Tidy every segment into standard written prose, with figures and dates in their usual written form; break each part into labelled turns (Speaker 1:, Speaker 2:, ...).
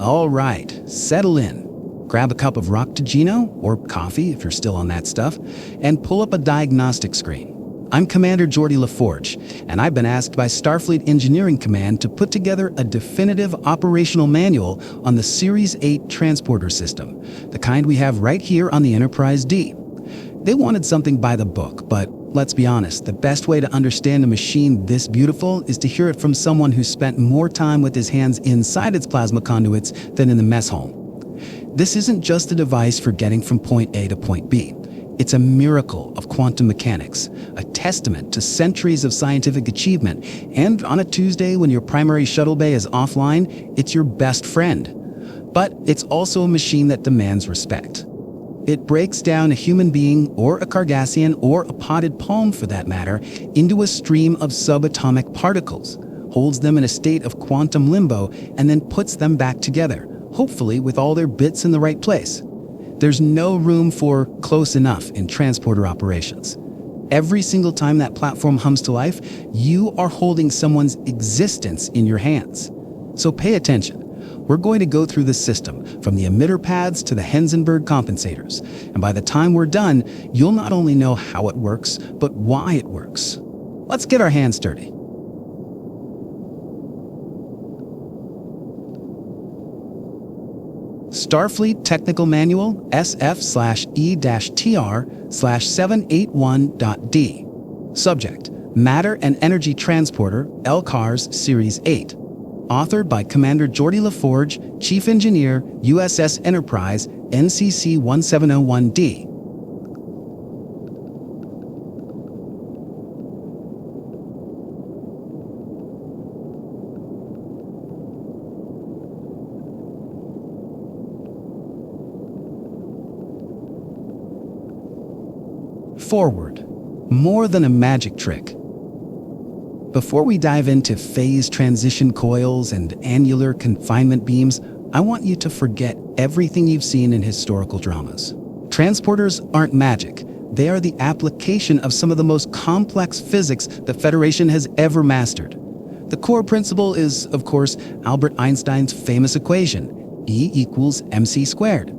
Speaker 1: All right, settle in. Grab a cup of Roctagino, or coffee if you're still on that stuff, and pull up a diagnostic screen. I'm Commander Geordi Laforge, and I've been asked by Starfleet Engineering Command to put together a definitive operational manual on the Series 8 transporter system, the kind we have right here on the Enterprise D. They wanted something by the book, but let's be honest, the best way to understand a machine this beautiful is to hear it from someone who spent more time with his hands inside its plasma conduits than in the mess hall. This isn't just a device for getting from point A to point B. It's a miracle of quantum mechanics, a testament to centuries of scientific achievement, and on a Tuesday when your primary shuttle bay is offline, it's your best friend. But it's also a machine that demands respect. It breaks down a human being, or a Cardassian, or a potted palm for that matter, into a stream of subatomic particles, holds them in a state of quantum limbo, and then puts them back together, hopefully with all their bits in the right place. There's no room for close enough in transporter operations. Every single time that platform hums to life, you are holding someone's existence in your hands. So pay attention. We're going to go through the system, from the emitter pads to the Hensenberg compensators. And by the time we're done, you'll not only know how it works, but why it works. Let's get our hands dirty. Starfleet Technical Manual SF/E-TR/781.D. Subject: Matter and Energy Transporter, LCARS Series 8. Authored by Commander Geordi Laforge, Chief Engineer, USS Enterprise, NCC 1701D. Forward. More than a magic trick. Before we dive into phase transition coils and annular confinement beams, I want you to forget everything you've seen in historical dramas. Transporters aren't magic. They are the application of some of the most complex physics the Federation has ever mastered. The core principle is, of course, Albert Einstein's famous equation, E equals mc squared.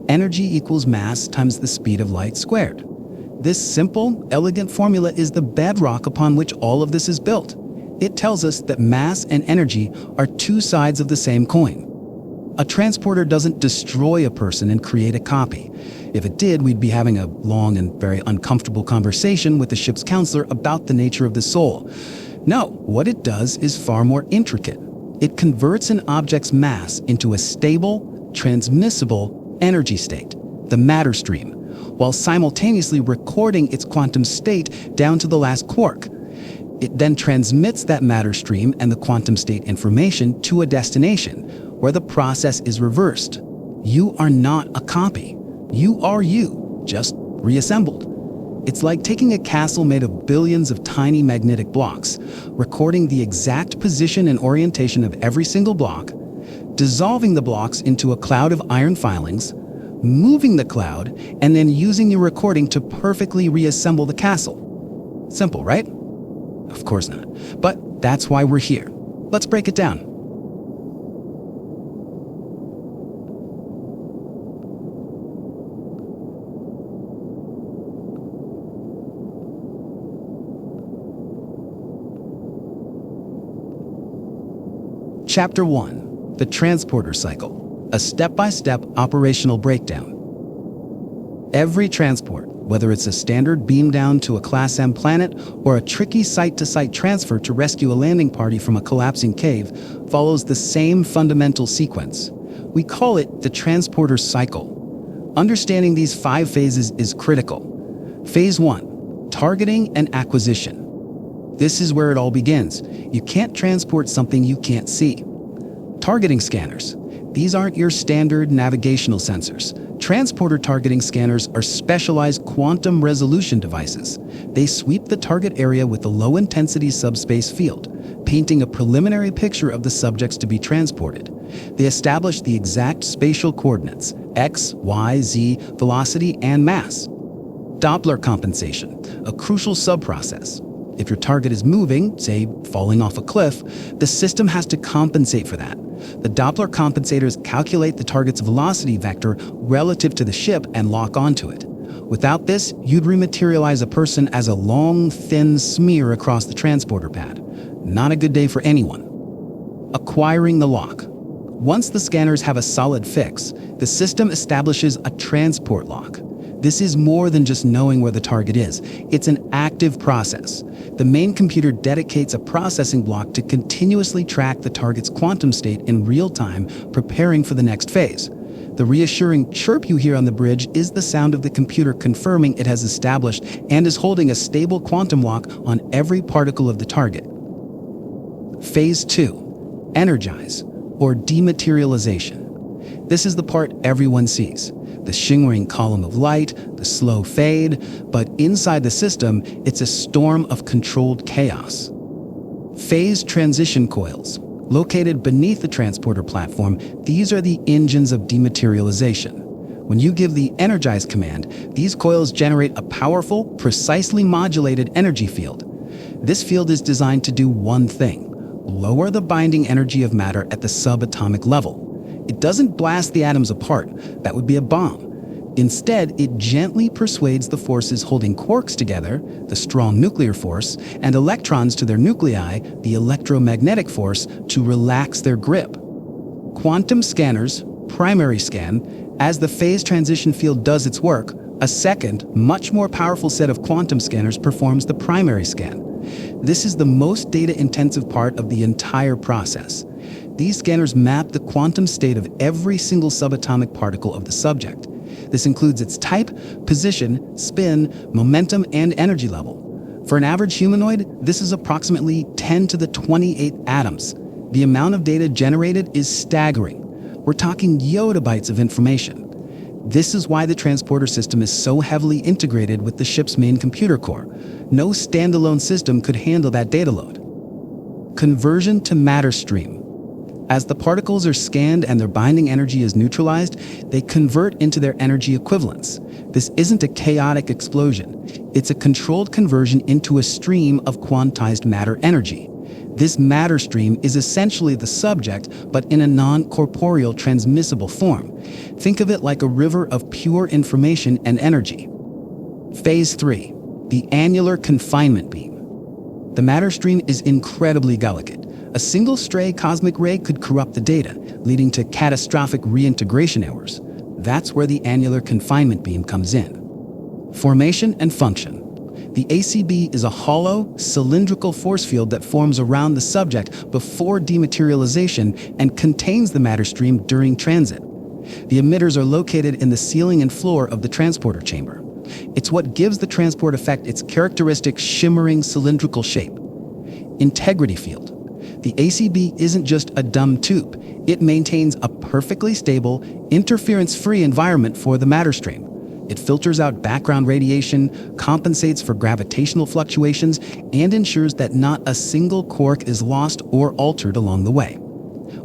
Speaker 1: Energy equals mass times the speed of light squared. This simple, elegant formula is the bedrock upon which all of this is built. It tells us that mass and energy are two sides of the same coin. A transporter doesn't destroy a person and create a copy. If it did, we'd be having a long and very uncomfortable conversation with the ship's counselor about the nature of the soul. No, what it does is far more intricate. It converts an object's mass into a stable, transmissible energy state, the matter stream, while simultaneously recording its quantum state down to the last quark. It then transmits that matter stream and the quantum state information to a destination, where the process is reversed. You are not a copy. You are you, just reassembled. It's like taking a castle made of billions of tiny magnetic blocks, recording the exact position and orientation of every single block, dissolving the blocks into a cloud of iron filings, moving the cloud, and then using your recording to perfectly reassemble the castle. Simple, right? Of course not. But that's why we're here. Let's break it down. Chapter 1. The Transporter Cycle. A step-by-step operational breakdown. Every transport, whether it's a standard beam down to a Class M planet or a tricky site-to-site transfer to rescue a landing party from a collapsing cave, follows the same fundamental sequence. We call it the transporter cycle. Understanding these 5 phases is critical. Phase 1, targeting and acquisition. This is where it all begins. You can't transport something you can't see. Targeting scanners. These aren't your standard navigational sensors. Transporter targeting scanners are specialized quantum resolution devices. They sweep the target area with a low-intensity subspace field, painting a preliminary picture of the subjects to be transported. They establish the exact spatial coordinates, x, y, z, velocity, and mass. Doppler compensation, a crucial sub-process. If your target is moving, say falling off a cliff, the system has to compensate for that. The Doppler compensators calculate the target's velocity vector relative to the ship and lock onto it. Without this, you'd rematerialize a person as a long, thin smear across the transporter pad. Not a good day for anyone. Acquiring the lock. Once the scanners have a solid fix, the system establishes a transport lock. This is more than just knowing where the target is. It's an active process. The main computer dedicates a processing block to continuously track the target's quantum state in real time, preparing for the next phase. The reassuring chirp you hear on the bridge is the sound of the computer confirming it has established and is holding a stable quantum lock on every particle of the target. Phase 2. Energize, or dematerialization. This is the part everyone sees. The shimmering column of light, the slow fade, but inside the system, it's a storm of controlled chaos. Phase transition coils. Located beneath the transporter platform, these are the engines of dematerialization. When you give the energize command, these coils generate a powerful, precisely modulated energy field. This field is designed to do one thing: lower the binding energy of matter at the subatomic level. It doesn't blast the atoms apart. That would be a bomb. Instead, it gently persuades the forces holding quarks together, the strong nuclear force, and electrons to their nuclei, the electromagnetic force, to relax their grip. Quantum scanners, primary scan, as the phase transition field does its work, a second, much more powerful set of quantum scanners performs the primary scan. This is the most data-intensive part of the entire process. These scanners map the quantum state of every single subatomic particle of the subject. This includes its type, position, spin, momentum, and energy level. For an average humanoid, this is approximately 10 to the 28 atoms. The amount of data generated is staggering. We're talking yottabytes of information. This is why the transporter system is so heavily integrated with the ship's main computer core. No standalone system could handle that data load. Conversion to matter stream. As the particles are scanned and their binding energy is neutralized, they convert into their energy equivalents. This isn't a chaotic explosion. It's a controlled conversion into a stream of quantized matter energy. This matter stream is essentially the subject, but in a non-corporeal transmissible form. Think of it like a river of pure information and energy. Phase 3. The annular confinement beam. The matter stream is incredibly delicate. A single stray cosmic ray could corrupt the data, leading to catastrophic reintegration errors. That's where the annular confinement beam comes in. Formation and function. The ACB is a hollow, cylindrical force field that forms around the subject before dematerialization and contains the matter stream during transit. The emitters are located in the ceiling and floor of the transporter chamber. It's what gives the transport effect its characteristic shimmering cylindrical shape. Integrity field. The ACB isn't just a dumb tube. It maintains a perfectly stable, interference-free environment for the matter stream. It filters out background radiation, compensates for gravitational fluctuations, and ensures that not a single quark is lost or altered along the way.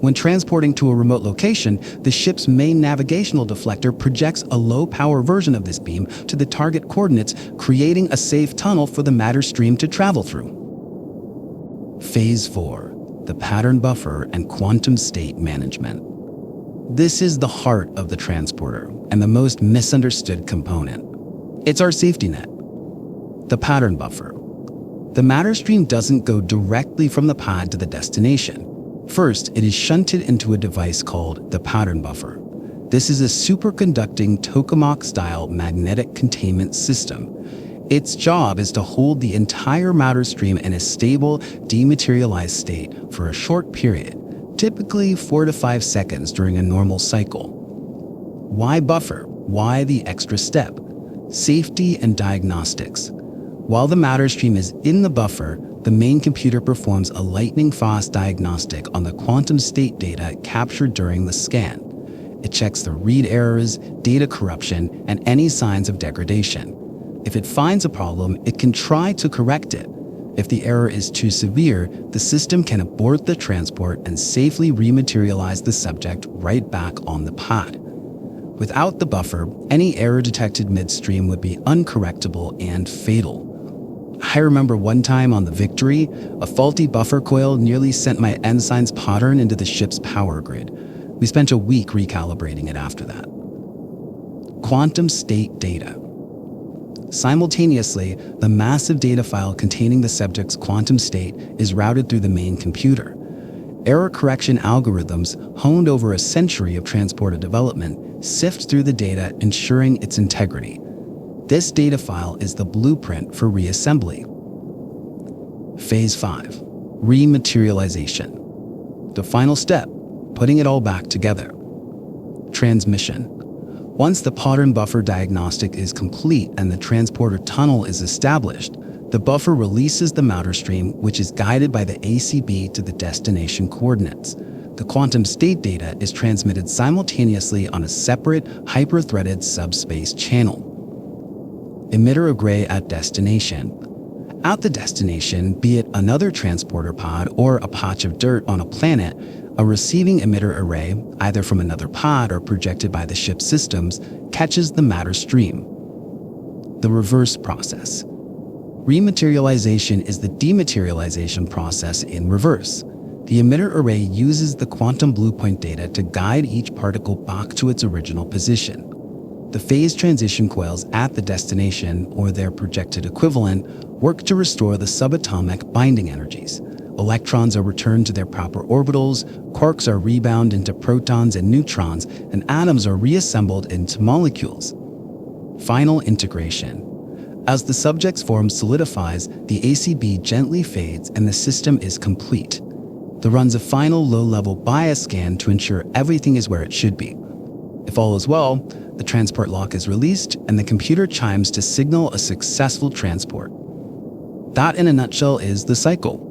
Speaker 1: When transporting to a remote location, the ship's main navigational deflector projects a low-power version of this beam to the target coordinates, creating a safe tunnel for the matter stream to travel through. Phase 4. The pattern buffer and quantum state management. This is the heart of the transporter and the most misunderstood component. It's our safety net. The pattern buffer. The matter stream doesn't go directly from the pod to the destination. First, it is shunted into a device called the pattern buffer. This is a superconducting tokamak-style magnetic containment system. Its job is to hold the entire matter stream in a stable, dematerialized state for a short period, typically 4 to 5 seconds during a normal cycle. Why buffer? Why the extra step? Safety and diagnostics. While the matter stream is in the buffer, the main computer performs a lightning-fast diagnostic on the quantum state data captured during the scan. It checks the read errors, data corruption, and any signs of degradation. If it finds a problem, it can try to correct it. If the error is too severe, the system can abort the transport and safely rematerialize the subject right back on the pod. Without the buffer, any error detected midstream would be uncorrectable and fatal. I remember one time on the Victory, a faulty buffer coil nearly sent my ensign's pattern into the ship's power grid. We spent a week recalibrating it after that. Quantum state data. Simultaneously, the massive data file containing the subject's quantum state is routed through the main computer. Error correction algorithms, honed over a century of transporter development, sift through the data, ensuring its integrity. This data file is the blueprint for reassembly. Phase 5. Rematerialization. The final step, putting it all back together. Transmission. Once the pattern buffer diagnostic is complete and the transporter tunnel is established, the buffer releases the matter stream, which is guided by the ACB to the destination coordinates. The quantum state data is transmitted simultaneously on a separate, hyper-threaded subspace channel. Emitter array at destination. At the destination, be it another transporter pod or a patch of dirt on a planet, a receiving emitter array, either from another pod or projected by the ship's systems, catches the matter stream. The reverse process. Rematerialization is the dematerialization process in reverse. The emitter array uses the quantum blueprint data to guide each particle back to its original position. The phase transition coils at the destination, or their projected equivalent, work to restore the subatomic binding energies. Electrons are returned to their proper orbitals, quarks are rebound into protons and neutrons, and atoms are reassembled into molecules. Final integration. As the subject's form solidifies, the ACB gently fades and the system is complete. There runs a final low-level bias scan to ensure everything is where it should be. If all is well, the transport lock is released and the computer chimes to signal a successful transport. That in a nutshell is the cycle.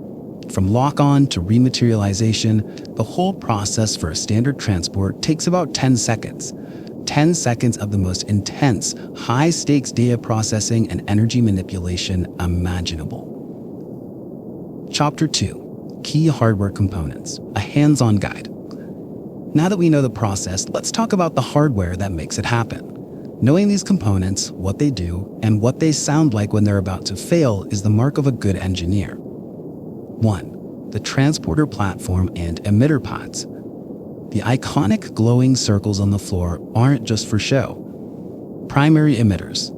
Speaker 1: From lock-on to rematerialization, the whole process for a standard transport takes about 10 seconds. 10 seconds of the most intense, high-stakes data processing and energy manipulation imaginable. Chapter 2. Key hardware components, a hands-on guide. Now that we know the process, let's talk about the hardware that makes it happen. Knowing these components, what they do, and what they sound like when they're about to fail is the mark of a good engineer. 1. The transporter platform and emitter pods. The iconic glowing circles on the floor aren't just for show. Primary emitters.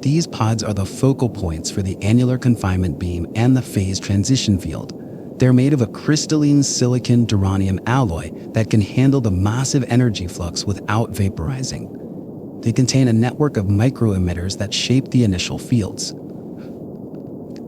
Speaker 1: These pods are the focal points for the annular confinement beam and the phase transition field. They're made of a crystalline silicon duranium alloy that can handle the massive energy flux without vaporizing. They contain a network of micro-emitters that shape the initial fields.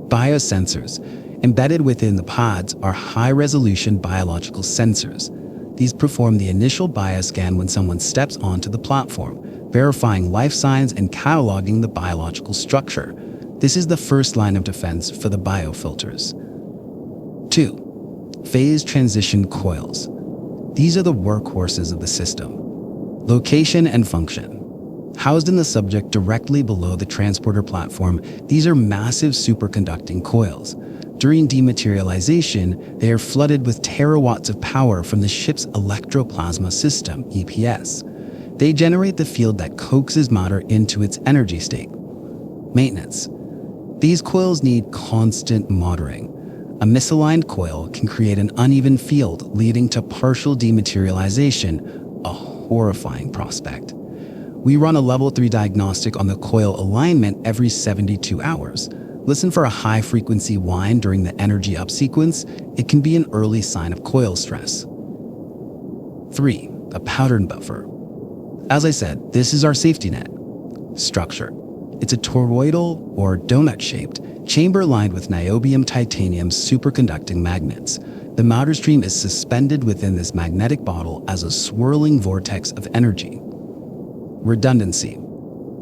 Speaker 1: Biosensors. Embedded within the pods are high-resolution biological sensors. These perform the initial bioscan when someone steps onto the platform, verifying life signs and cataloging the biological structure. This is the first line of defense for the biofilters. 2. Phase transition coils. These are the workhorses of the system. Location and function. Housed in the subject directly below the transporter platform, these are massive superconducting coils. During dematerialization, they are flooded with terawatts of power from the ship's electroplasma system, EPS. They generate the field that coaxes matter into its energy state. Maintenance. These coils need constant monitoring. A misaligned coil can create an uneven field, leading to partial dematerialization, a horrifying prospect. We run a level 3 diagnostic on the coil alignment every 72 hours. Listen for a high-frequency whine during the energy up sequence. It can be an early sign of coil stress. 3. A pattern buffer. As I said, this is our safety net. Structure. It's a toroidal or donut-shaped chamber lined with niobium titanium superconducting magnets. The matter stream is suspended within this magnetic bottle as a swirling vortex of energy. Redundancy.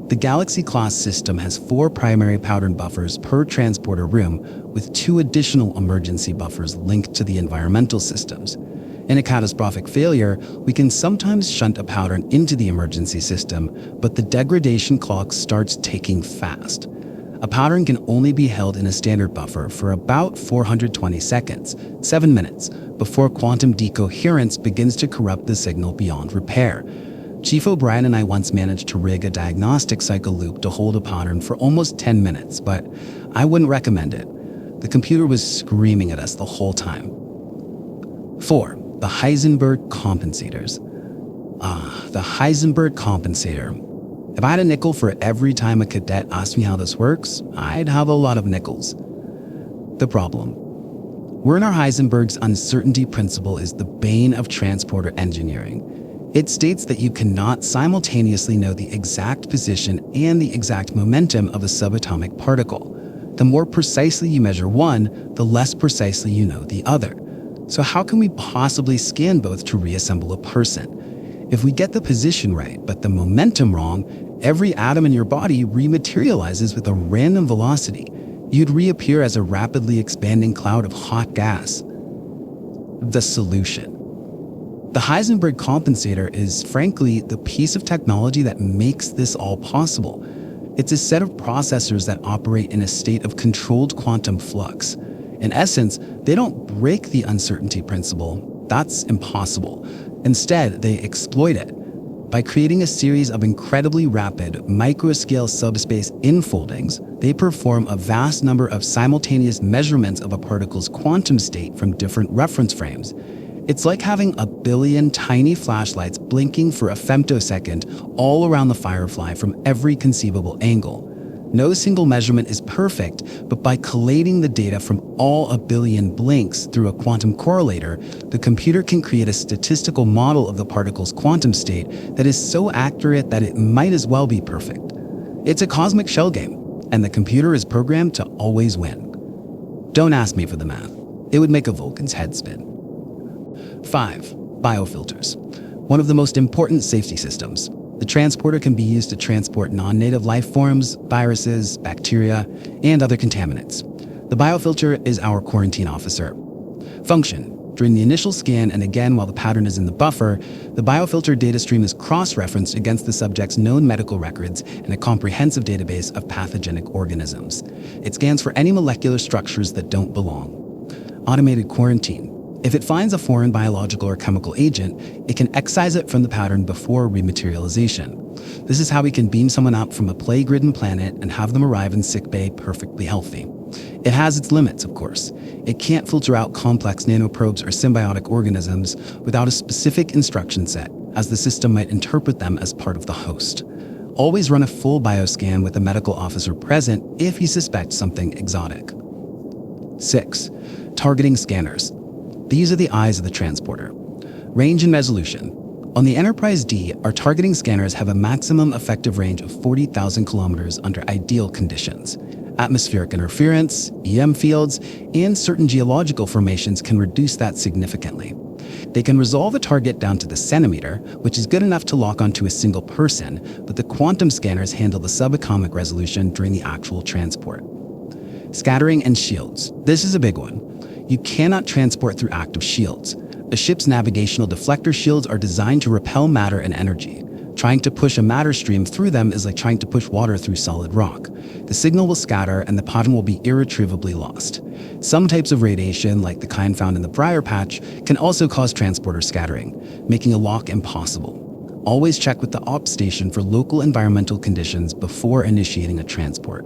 Speaker 1: The Galaxy-class system has 4 primary pattern buffers per transporter room, with 2 additional emergency buffers linked to the environmental systems. In a catastrophic failure, we can sometimes shunt a pattern into the emergency system, but the degradation clock starts ticking fast. A pattern can only be held in a standard buffer for about 420 seconds, 7 minutes, before quantum decoherence begins to corrupt the signal beyond repair. Chief O'Brien and I once managed to rig a diagnostic cycle loop to hold a pattern for almost 10 minutes, but I wouldn't recommend it. The computer was screaming at us the whole time. 4. The Heisenberg compensators. The Heisenberg compensator. If I had a nickel for every time a cadet asked me how this works, I'd have a lot of nickels. The problem. Werner Heisenberg's uncertainty principle is the bane of transporter engineering. It states that you cannot simultaneously know the exact position and the exact momentum of a subatomic particle. The more precisely you measure one, the less precisely you know the other. So how can we possibly scan both to reassemble a person? If we get the position right, but the momentum wrong, every atom in your body rematerializes with a random velocity. You'd reappear as a rapidly expanding cloud of hot gas. The solution. The Heisenberg compensator is, frankly, the piece of technology that makes this all possible. It's a set of processors that operate in a state of controlled quantum flux. In essence, they don't break the uncertainty principle. That's impossible. Instead, they exploit it. By creating a series of incredibly rapid, microscale subspace infoldings, they perform a vast number of simultaneous measurements of a particle's quantum state from different reference frames. It's like having a billion tiny flashlights blinking for a femtosecond all around the firefly from every conceivable angle. No single measurement is perfect, but by collating the data from all a billion blinks through a quantum correlator, the computer can create a statistical model of the particle's quantum state that is so accurate that it might as well be perfect. It's a cosmic shell game, and the computer is programmed to always win. Don't ask me for the math. It would make a Vulcan's head spin. 5. Biofilters. One of the most important safety systems. The transporter can be used to transport non-native life forms, viruses, bacteria, and other contaminants. The biofilter is our quarantine officer. Function. During the initial scan and again while the pattern is in the buffer, the biofilter data stream is cross-referenced against the subject's known medical records and a comprehensive database of pathogenic organisms. It scans for any molecular structures that don't belong. Automated quarantine. If it finds a foreign biological or chemical agent, it can excise it from the pattern before rematerialization. This is how we can beam someone up from a plague-ridden planet and have them arrive in sickbay perfectly healthy. It has its limits, of course. It can't filter out complex nanoprobes or symbiotic organisms without a specific instruction set, as the system might interpret them as part of the host. Always run a full bioscan with a medical officer present if you suspect something exotic. 6. Targeting scanners. These are the eyes of the transporter. Range and resolution. On the Enterprise D, our targeting scanners have a maximum effective range of 40,000 kilometers under ideal conditions. Atmospheric interference, EM fields, and certain geological formations can reduce that significantly. They can resolve a target down to the centimeter, which is good enough to lock onto a single person, but the quantum scanners handle the subatomic resolution during the actual transport. Scattering and shields. This is a big one. You cannot transport through active shields. A ship's navigational deflector shields are designed to repel matter and energy. Trying to push a matter stream through them is like trying to push water through solid rock. The signal will scatter and the pattern will be irretrievably lost. Some types of radiation, like the kind found in the briar patch, can also cause transporter scattering, making a lock impossible. Always check with the ops station for local environmental conditions before initiating a transport.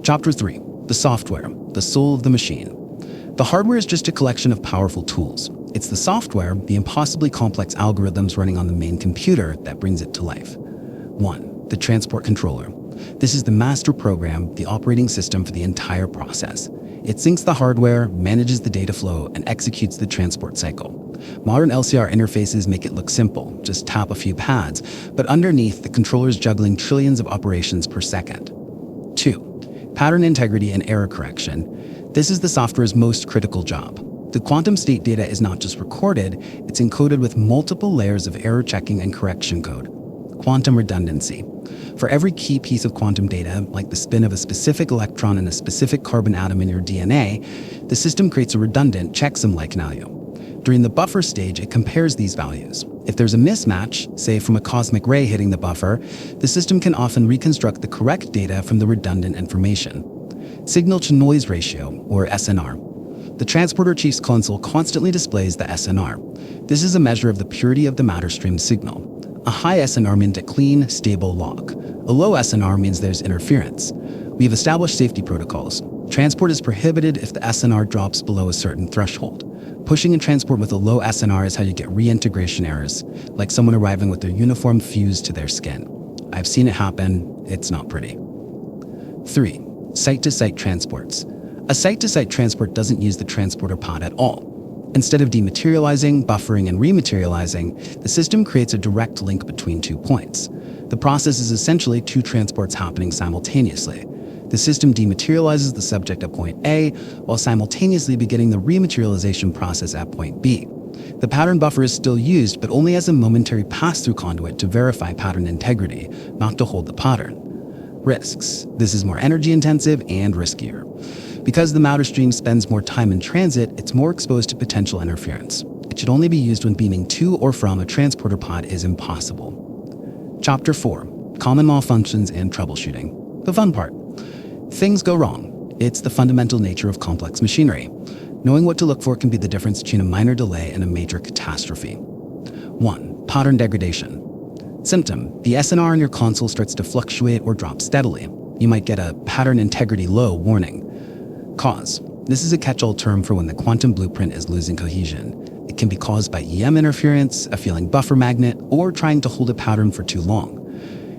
Speaker 1: Chapter 3. The software, the soul of the machine. The hardware is just a collection of powerful tools. It's the software, the impossibly complex algorithms running on the main computer, that brings it to life. 1. The transport controller. This is the master program, the operating system for the entire process. It syncs the hardware, manages the data flow, and executes the transport cycle. Modern LCR interfaces make it look simple, just tap a few pads, but underneath, the controller is juggling trillions of operations per second. 2. Pattern integrity and error correction. This is the software's most critical job. The quantum state data is not just recorded, it's encoded with multiple layers of error checking and correction code. Quantum redundancy. For every key piece of quantum data, like the spin of a specific electron in a specific carbon atom in your DNA, the system creates a redundant checksum-like value. During the buffer stage, it compares these values. If there's a mismatch, say from a cosmic ray hitting the buffer, the system can often reconstruct the correct data from the redundant information. Signal-to-noise ratio, or SNR. The transporter chief's console constantly displays the SNR. This is a measure of the purity of the matter stream signal. A high SNR means a clean, stable lock. A low SNR means there's interference. We've established safety protocols. Transport is prohibited if the SNR drops below a certain threshold. Pushing and transport with a low SNR is how you get reintegration errors, like someone arriving with their uniform fused to their skin. I've seen it happen. It's not pretty. 3. Site-to-site transports. A site-to-site transport doesn't use the transporter pod at all. Instead of dematerializing, buffering, and rematerializing, the system creates a direct link between 2 points. The process is essentially 2 transports happening simultaneously. The system dematerializes the subject at point A, while simultaneously beginning the rematerialization process at point B. The pattern buffer is still used, but only as a momentary pass-through conduit to verify pattern integrity, not to hold the pattern. Risks. This is more energy-intensive and riskier. Because the matter stream spends more time in transit, it's more exposed to potential interference. It should only be used when beaming to or from a transporter pod is impossible. Chapter 4. Common malfunctions and troubleshooting. The fun part. Things go wrong. It's the fundamental nature of complex machinery. Knowing what to look for can be the difference between a minor delay and a major catastrophe. 1. Pattern degradation. Symptom: the SNR in your console starts to fluctuate or drop steadily. You might get a pattern integrity low warning. Cause: this is a catch-all term for when the quantum blueprint is losing cohesion. It can be caused by EM interference, a failing buffer magnet, or trying to hold a pattern for too long.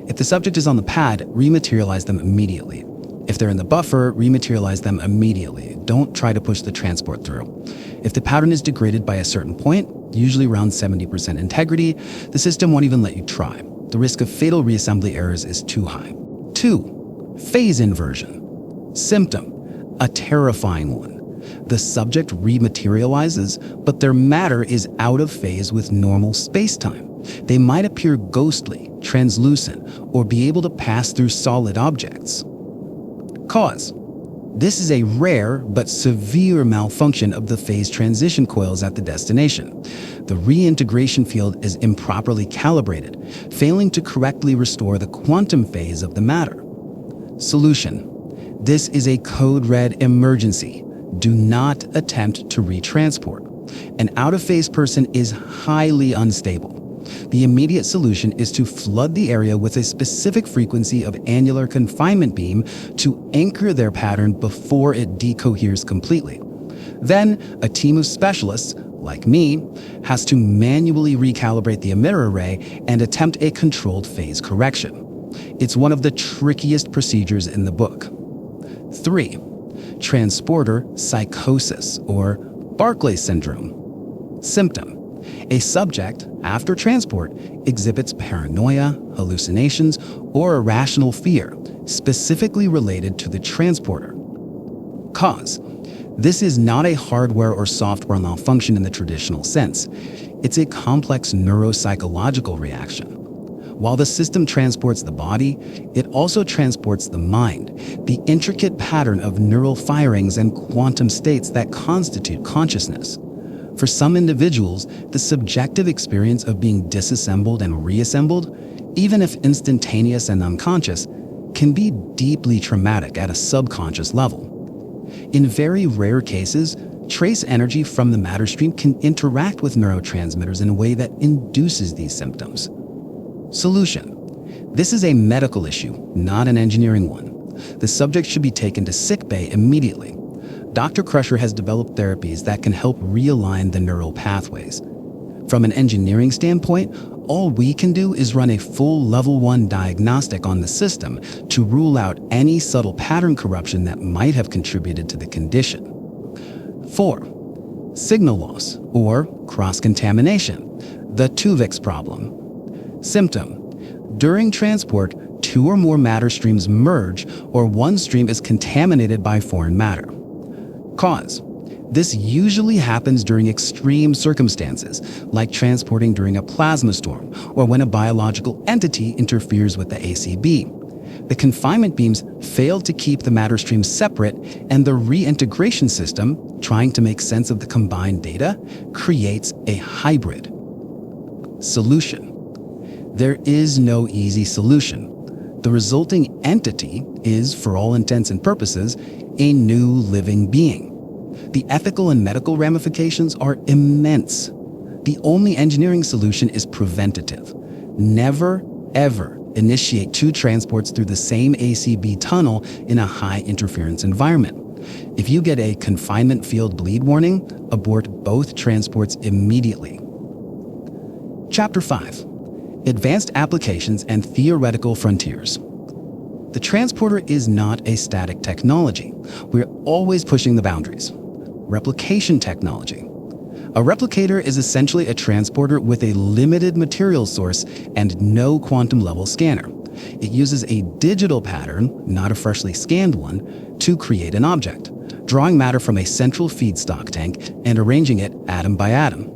Speaker 1: If the subject is on the pad, rematerialize them immediately. If they're in the buffer, rematerialize them immediately. Don't try to push the transport through. If the pattern is degraded by a certain point, usually around 70% integrity, the system won't even let you try. The risk of fatal reassembly errors is too high. 2. Phase inversion. Symptom: a terrifying one. The subject rematerializes, but their matter is out of phase with normal space-time. They might appear ghostly, translucent, or be able to pass through solid objects. Cause: this is a rare but severe malfunction of the phase transition coils at the destination. The reintegration field is improperly calibrated, failing to correctly restore the quantum phase of the matter. Solution: this is a code red emergency. Do not attempt to retransport. An out-of-phase person is highly unstable. The immediate solution is to flood the area with a specific frequency of annular confinement beam to anchor their pattern before it decoheres completely. Then, a team of specialists, like me, has to manually recalibrate the emitter array and attempt a controlled phase correction. It's one of the trickiest procedures in the book. 3. Transporter psychosis, or Barclay syndrome. Symptom: a subject, after transport, exhibits paranoia, hallucinations, or irrational fear, specifically related to the transporter. Cause: this is not a hardware or software malfunction in the traditional sense. It's a complex neuropsychological reaction. While the system transports the body, it also transports the mind, the intricate pattern of neural firings and quantum states that constitute consciousness. For some individuals, the subjective experience of being disassembled and reassembled, even if instantaneous and unconscious, can be deeply traumatic at a subconscious level. In very rare cases, trace energy from the matter stream can interact with neurotransmitters in a way that induces these symptoms. Solution: this is a medical issue, not an engineering one. The subject should be taken to sickbay immediately. Dr. Crusher has developed therapies that can help realign the neural pathways. From an engineering standpoint, all we can do is run a full level 1 diagnostic on the system to rule out any subtle pattern corruption that might have contributed to the condition. 4. Signal loss, or cross-contamination, the Tuvix problem. Symptom: during transport, 2 or more matter streams merge, or one stream is contaminated by foreign matter. Cause: this usually happens during extreme circumstances, like transporting during a plasma storm, or when a biological entity interferes with the ACB. The confinement beams fail to keep the matter streams separate, and the reintegration system, trying to make sense of the combined data, creates a hybrid. Solution: there is no easy solution. The resulting entity is, for all intents and purposes, a new living being. The ethical and medical ramifications are immense. The only engineering solution is preventative. Never, ever initiate two transports through the same ACB tunnel in a high-interference environment. If you get a confinement field bleed warning, abort both transports immediately. Chapter 5. Advanced Applications and Theoretical Frontiers. The transporter is not a static technology. We're always pushing the boundaries. Replication technology. A replicator is essentially a transporter with a limited material source and no quantum-level scanner. It uses a digital pattern, not a freshly scanned one, to create an object, drawing matter from a central feedstock tank and arranging it atom by atom.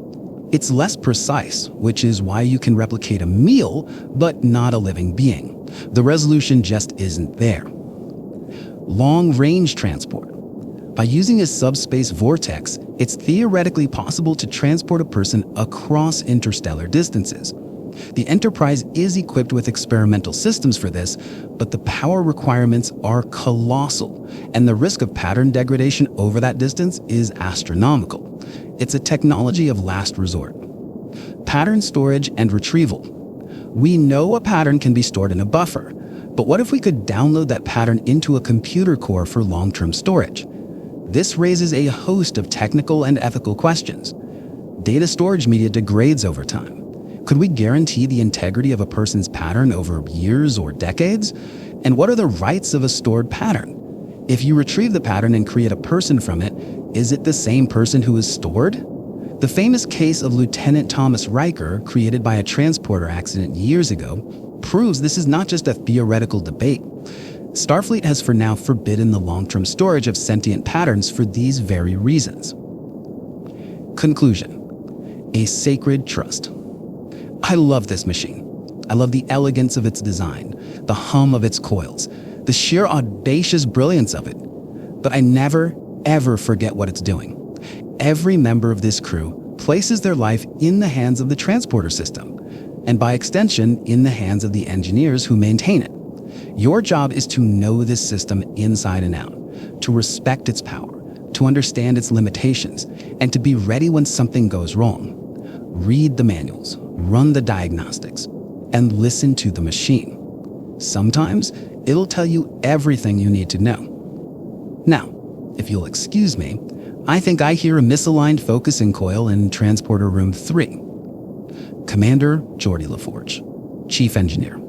Speaker 1: It's less precise, which is why you can replicate a meal, but not a living being. The resolution just isn't there. Long-range transport. By using a subspace vortex, it's theoretically possible to transport a person across interstellar distances. The Enterprise is equipped with experimental systems for this, but the power requirements are colossal, and the risk of pattern degradation over that distance is astronomical. It's a technology of last resort. Pattern storage and retrieval. We know a pattern can be stored in a buffer, but what if we could download that pattern into a computer core for long-term storage? This raises a host of technical and ethical questions. Data storage media degrades over time. Could we guarantee the integrity of a person's pattern over years or decades? And what are the rights of a stored pattern? If you retrieve the pattern and create a person from it, is it the same person who is stored? The famous case of Lieutenant Thomas Riker, created by a transporter accident years ago, proves this is not just a theoretical debate. Starfleet has for now forbidden the long-term storage of sentient patterns for these very reasons. Conclusion. A sacred trust. I love this machine. I love the elegance of its design, the hum of its coils, the sheer audacious brilliance of it. But I never, ever forget what it's doing. Every member of this crew places their life in the hands of the transporter system, and by extension, in the hands of the engineers who maintain it. Your job is to know this system inside and out, to respect its power, to understand its limitations, and to be ready when something goes wrong. Read the manuals, run the diagnostics, and listen to the machine. Sometimes it'll tell you everything you need to know. Now, if you'll excuse me, I think I hear a misaligned focusing coil in Transporter Room 3. Commander Geordi Laforge, Chief Engineer.